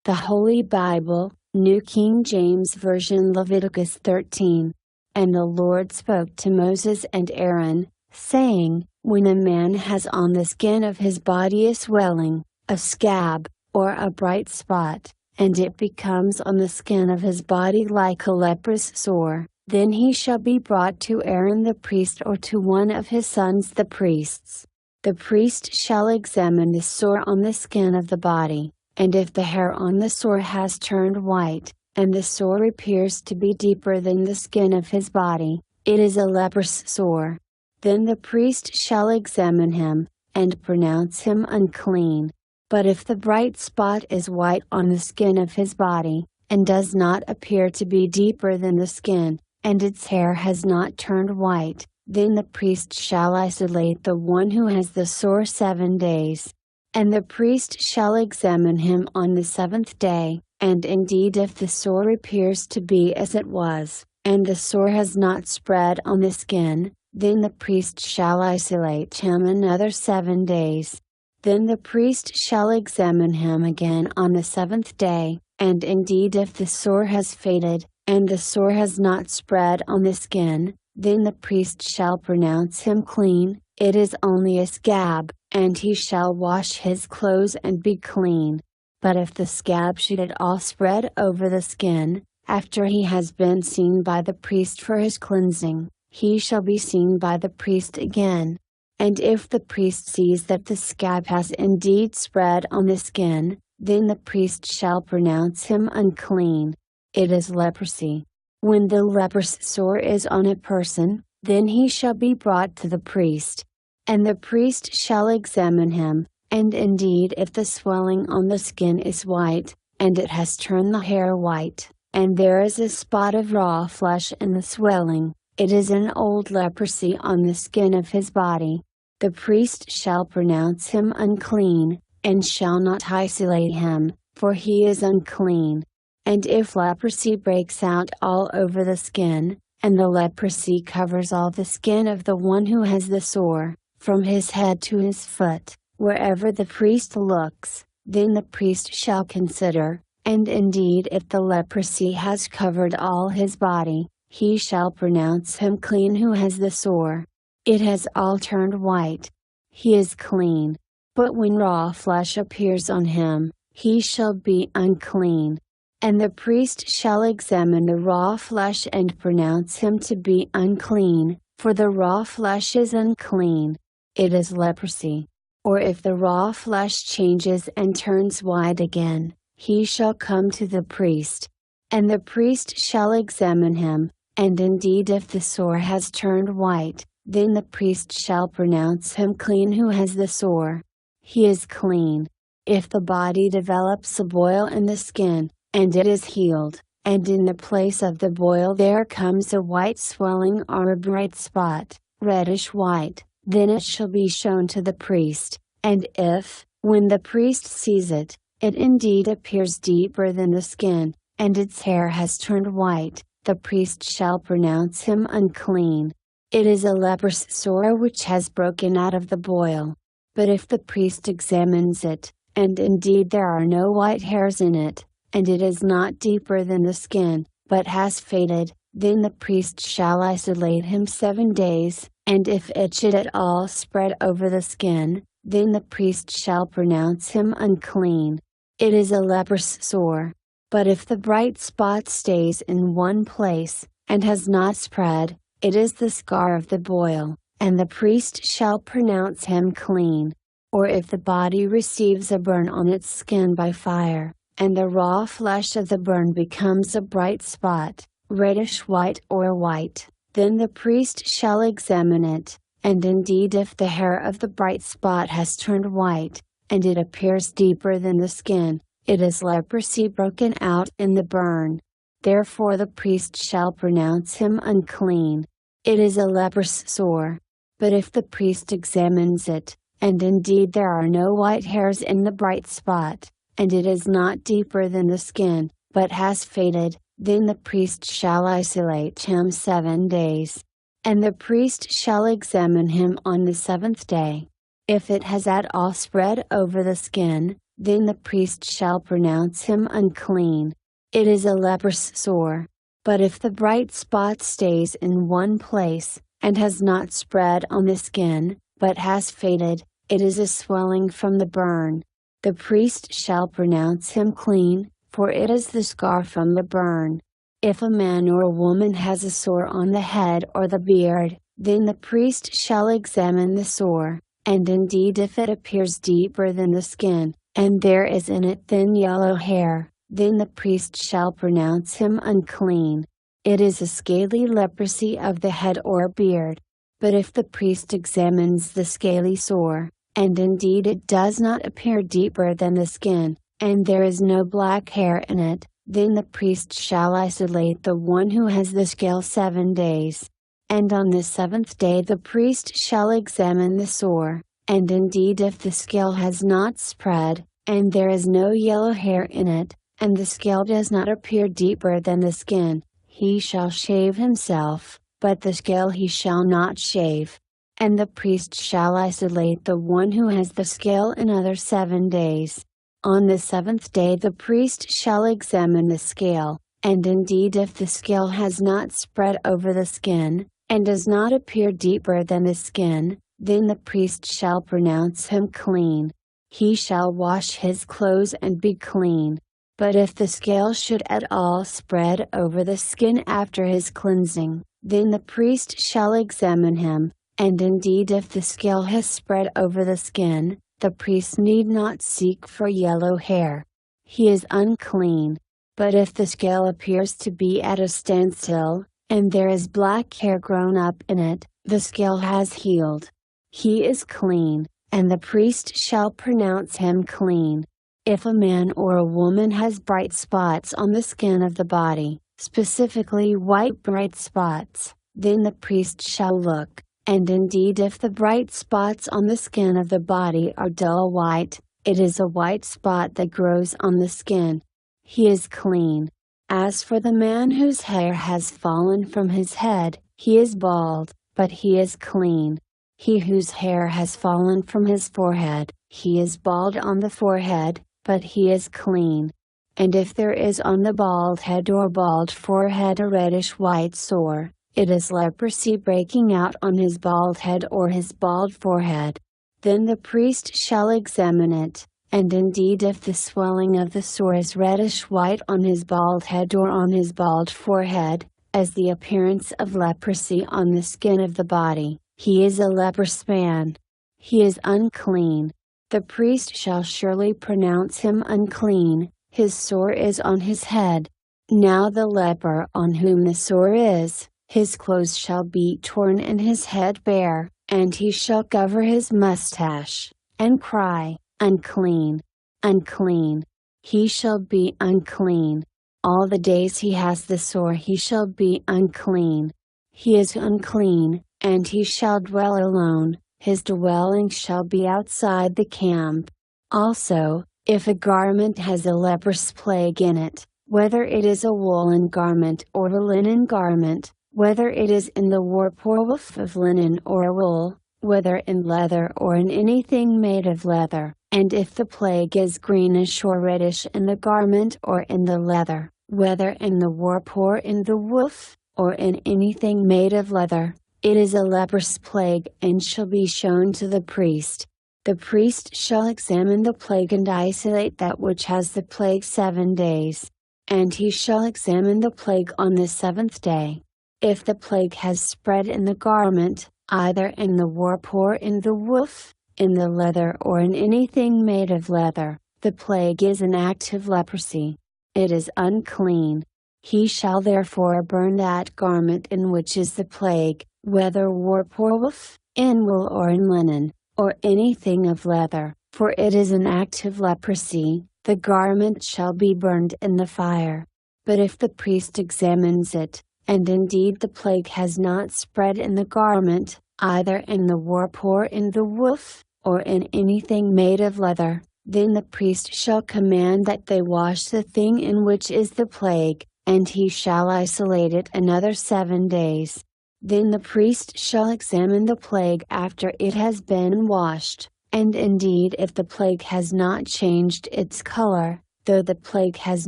The Holy Bible, New King James Version, Leviticus 13. And the Lord spoke to Moses and Aaron, saying, When a man has on the skin of his body a swelling, a scab, or a bright spot, and it becomes on the skin of his body like a leprous sore, then he shall be brought to Aaron the priest or to one of his sons the priests. The priest shall examine the sore on the skin of the body, and if the hair on the sore has turned white, and the sore appears to be deeper than the skin of his body, it is a leprous sore. Then the priest shall examine him, and pronounce him unclean. But if the bright spot is white on the skin of his body, and does not appear to be deeper than the skin, and its hair has not turned white, then the priest shall isolate the one who has the sore 7 days. And the priest shall examine him on the 7th day, and indeed if the sore appears to be as it was, and the sore has not spread on the skin, then the priest shall isolate him another 7 days. Then the priest shall examine him again on the 7th day, and indeed if the sore has faded, and the sore has not spread on the skin, then the priest shall pronounce him clean, it is only a scab, and he shall wash his clothes and be clean. But if the scab should at all spread over the skin, after he has been seen by the priest for his cleansing, he shall be seen by the priest again. And if the priest sees that the scab has indeed spread on the skin, then the priest shall pronounce him unclean. It is leprosy. When the leprous sore is on a person, then he shall be brought to the priest. And the priest shall examine him, and indeed if the swelling on the skin is white, and it has turned the hair white, and there is a spot of raw flesh in the swelling, it is an old leprosy on the skin of his body. The priest shall pronounce him unclean, and shall not isolate him, for he is unclean. And if leprosy breaks out all over the skin, and the leprosy covers all the skin of the one who has the sore, from his head to his foot, wherever the priest looks, then the priest shall consider, and indeed if the leprosy has covered all his body, he shall pronounce him clean who has the sore. It has all turned white. He is clean. But when raw flesh appears on him, he shall be unclean. And the priest shall examine the raw flesh and pronounce him to be unclean, for the raw flesh is unclean. It is leprosy. Or if the raw flesh changes and turns white again, he shall come to the priest. And the priest shall examine him, and indeed if the sore has turned white, then the priest shall pronounce him clean who has the sore. He is clean. If the body develops a boil in the skin, and it is healed, and in the place of the boil there comes a white swelling or a bright spot, reddish white, then it shall be shown to the priest, and if, when the priest sees it, it indeed appears deeper than the skin, and its hair has turned white, the priest shall pronounce him unclean. It is a leprous sore which has broken out of the boil. But if the priest examines it, and indeed there are no white hairs in it, and it is not deeper than the skin, but has faded, then the priest shall isolate him 7 days, and if it should at all spread over the skin, then the priest shall pronounce him unclean. It is a leprous sore. But if the bright spot stays in one place, and has not spread, it is the scar of the boil, and the priest shall pronounce him clean. Or if the body receives a burn on its skin by fire, and the raw flesh of the burn becomes a bright spot, reddish white or white, then the priest shall examine it, and indeed if the hair of the bright spot has turned white, and it appears deeper than the skin, it is leprosy broken out in the burn. Therefore the priest shall pronounce him unclean. It is a leprous sore. But if the priest examines it, and indeed there are no white hairs in the bright spot, and it is not deeper than the skin, but has faded, then the priest shall isolate him 7 days. And the priest shall examine him on the 7th day. If it has at all spread over the skin, then the priest shall pronounce him unclean. It is a leprous sore. But if the bright spot stays in one place, and has not spread on the skin, but has faded, it is a swelling from the burn. The priest shall pronounce him clean, for it is the scar from the burn. If a man or a woman has a sore on the head or the beard, then the priest shall examine the sore, and indeed if it appears deeper than the skin, and there is in it thin yellow hair, then the priest shall pronounce him unclean. It is a scaly leprosy of the head or beard. But if the priest examines the scaly sore, and indeed it does not appear deeper than the skin, and there is no black hair in it, then the priest shall isolate the one who has the scale 7 days. And on the 7th day the priest shall examine the sore, and indeed if the scale has not spread, and there is no yellow hair in it, and the scale does not appear deeper than the skin, he shall shave himself, but the scale he shall not shave. And the priest shall isolate the one who has the scale another 7 days. On the 7th day the priest shall examine the scale, and indeed if the scale has not spread over the skin, and does not appear deeper than the skin, then the priest shall pronounce him clean. He shall wash his clothes and be clean. But if the scale should at all spread over the skin after his cleansing, then the priest shall examine him, and indeed if the scale has spread over the skin, the priest need not seek for yellow hair. He is unclean. But if the scale appears to be at a standstill, and there is black hair grown up in it, the scale has healed. He is clean, and the priest shall pronounce him clean. If a man or a woman has bright spots on the skin of the body, specifically white bright spots, then the priest shall look, and indeed if the bright spots on the skin of the body are dull white, it is a white spot that grows on the skin. He is clean. As for the man whose hair has fallen from his head, he is bald, but he is clean. He whose hair has fallen from his forehead, he is bald on the forehead, but he is clean. And if there is on the bald head or bald forehead a reddish white sore, it is leprosy breaking out on his bald head or his bald forehead. Then the priest shall examine it, and indeed if the swelling of the sore is reddish white on his bald head or on his bald forehead, as the appearance of leprosy on the skin of the body, he is a leprous man. He is unclean. The priest shall surely pronounce him unclean. His sore is on his head. Now the leper on whom the sore is, his clothes shall be torn and his head bare, and he shall cover his mustache, and cry, unclean, unclean. He shall be unclean. All the days he has the sore he shall be unclean. He is unclean, and he shall dwell alone. His dwelling shall be outside the camp. Also, if a garment has a leprous plague in it, whether it is a woolen garment or a linen garment, whether it is in the warp or woof of linen or wool, whether in leather or in anything made of leather, and if the plague is greenish or reddish in the garment or in the leather, whether in the warp or in the woof, or in anything made of leather, it is a leprous plague and shall be shown to the priest. The priest shall examine the plague and isolate that which has the plague 7 days. And he shall examine the plague on the 7th day. If the plague has spread in the garment, either in the warp or in the woof, in the leather or in anything made of leather, the plague is an active leprosy. It is unclean. He shall therefore burn that garment in which is the plague, whether warp or woof, in wool or in linen, or anything of leather, for it is an active leprosy. The garment shall be burned in the fire. But if the priest examines it, and indeed the plague has not spread in the garment, either in the warp or in the woof, or in anything made of leather, then the priest shall command that they wash the thing in which is the plague, and he shall isolate it another 7 days. Then the priest shall examine the plague after it has been washed, And indeed, if the plague has not changed its color, though the plague has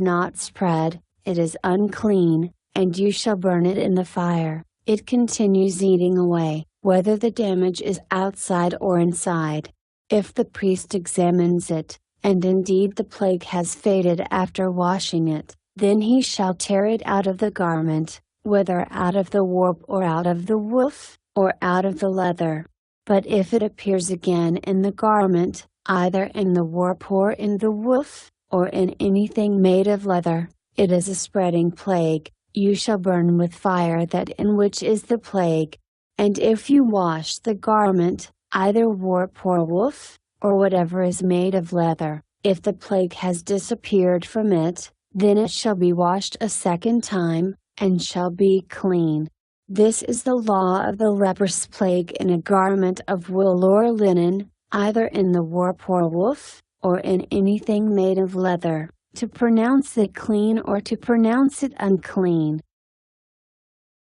not spread, it is unclean, and you shall burn it in the fire. It continues eating away, whether the damage is outside or inside. If the priest examines it, and indeed the plague has faded after washing it, then he shall tear it out of the garment, whether out of the warp or out of the woof, or out of the leather. But if it appears again in the garment, either in the warp or in the woof, or in anything made of leather, it is a spreading plague. You shall burn with fire that in which is the plague. And if you wash the garment, either warp or woof, or whatever is made of leather, if the plague has disappeared from it, then it shall be washed a second time, and shall be clean. This is the law of the leprous plague in a garment of wool or linen, either in the warp or woof, or in anything made of leather, to pronounce it clean or to pronounce it unclean.